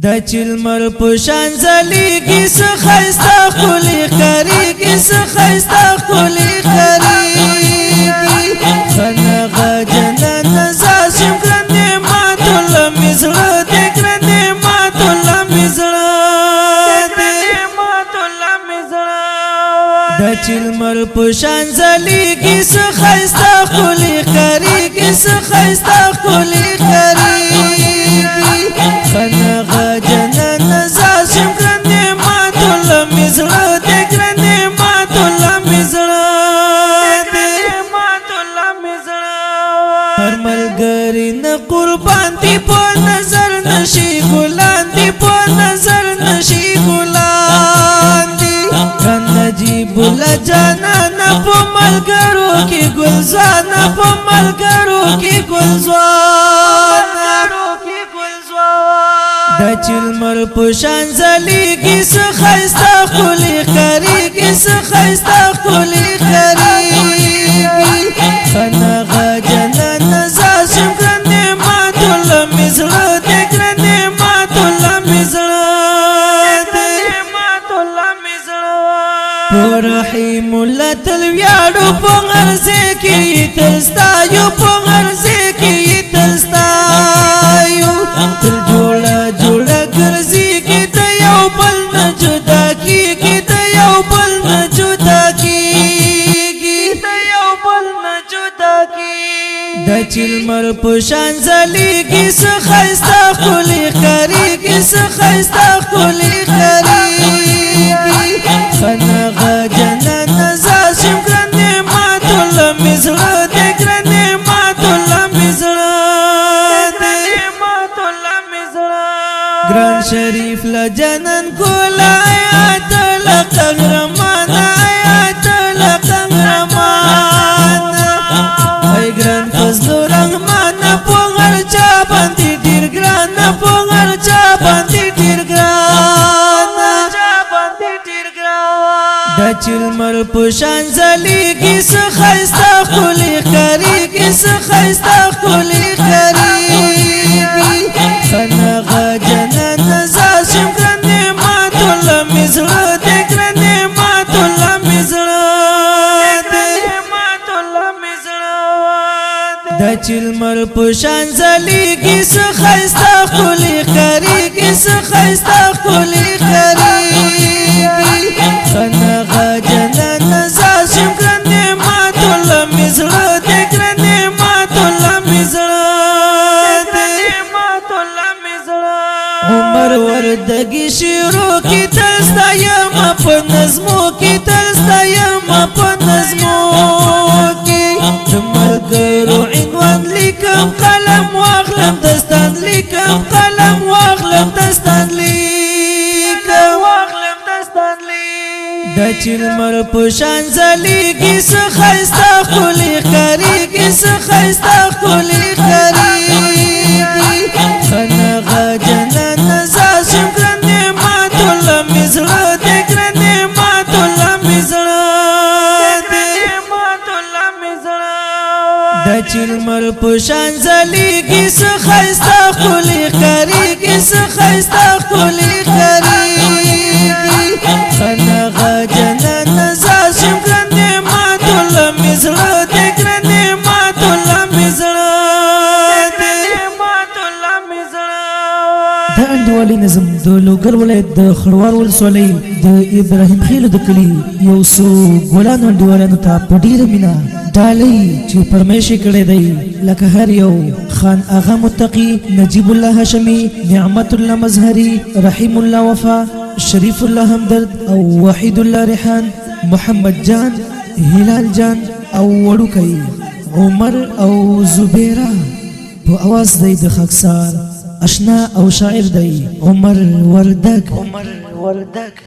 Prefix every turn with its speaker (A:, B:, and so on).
A: دا چلمر پشان زلیگی سخیستا خولی خریگی سخیستا خولی خریگی خناغا جنان نزاشم کرنده ماتولا مزرد کرنده ماتولا مزرد دا چلمر پشان زلیگی سخیستا خولی خریگی سخیستا خولی خریگی خناغا جنان نزاشم کرنده ماتولا مزرد کرنده ماتولا مزرد هر ملگری نا قربان دی پا نظر نشی گلان دی پا نظر نشی گلان دی رن نجیب اللہ جانانا پا ملگرو کی گلزانا پا ملگرو کی گلزانا دا چلمر پشان زلیگی سخیستا خولی خریگی سخیستا خولی خریگی خناغا جنان نزاشم کرنده ماتولا مزرد کرنده ماتولا مزرد رحیم اللہ تلویاڑو پنگرزے کی تلستایو پنگرزے کی تلستایو تل جوڑا جوڑا گرزی کی تیو بل نجدا کی تیو بل نجدا کی دا چلمر پشان زلیگی سخیستا خولی خریگی سخیستا خولی خریگی خناغا جنان نزاشم کرنده ماتولا مزرد کرنده ماتولا مزرد گران شریف لجنان کولا آیات لقهرمان آیات لقهرمان ای گران فضل و رحمان پونگر چا باندی دیر گران پونگر چا باندی دیر گران دا چلمر پشان زلیگی سخیستا خولی خریگی سخیستا خولی خریگی خناغا جنان نزاشم کرنده ماتولا مزرد کرنده ماتولا مزرد دا چلمر پشان زلیگی سخیستا خولی خریگی سخیستا خولی خریگی خناغا جنان نزاشم کرنده ماتولا مزرد کرنده ماتولا مزرد عمر وردگی شیرو کی تلستایم پا نظمو کی تلستایم پا نظمو کی دملگرو عنوان لیکم قلم واغلم دستان لیکم قلم واغلم دستان لیکم دا چلمر پشان زلیگی سخیستا خولی خریگی سخیستا خولی خریگی خناغا جنان نزاشم کرنده ماتولا مزرد کرنده ماتولا مزرد دا چلمر پشان زلیگی سخیستا خولی خریگی سخیستا خولی خریگی خناغا جنان نزاشم کرنده ماتولا مزرد کرنده ماتولا مزرد
B: دا انډوالي نظم د لوګر ولایت د خروار ولسوالۍ د ابراهیم خیل د کلي یو څو ګلانو انډوالانو ته په ډېره مینه ډالۍ چې فرمایش یې کړی دی لکه هر یو خان آغا متقي نجیب الله هاشمي نعمت الله مظهري رحیم الله وفا شریف الله همدرد او وحید الله ریحان محمد جان هلال جان او وړوکی عمر او زبیره په اواز دی د خاکسار اشنا او شاعر دی عمر وردک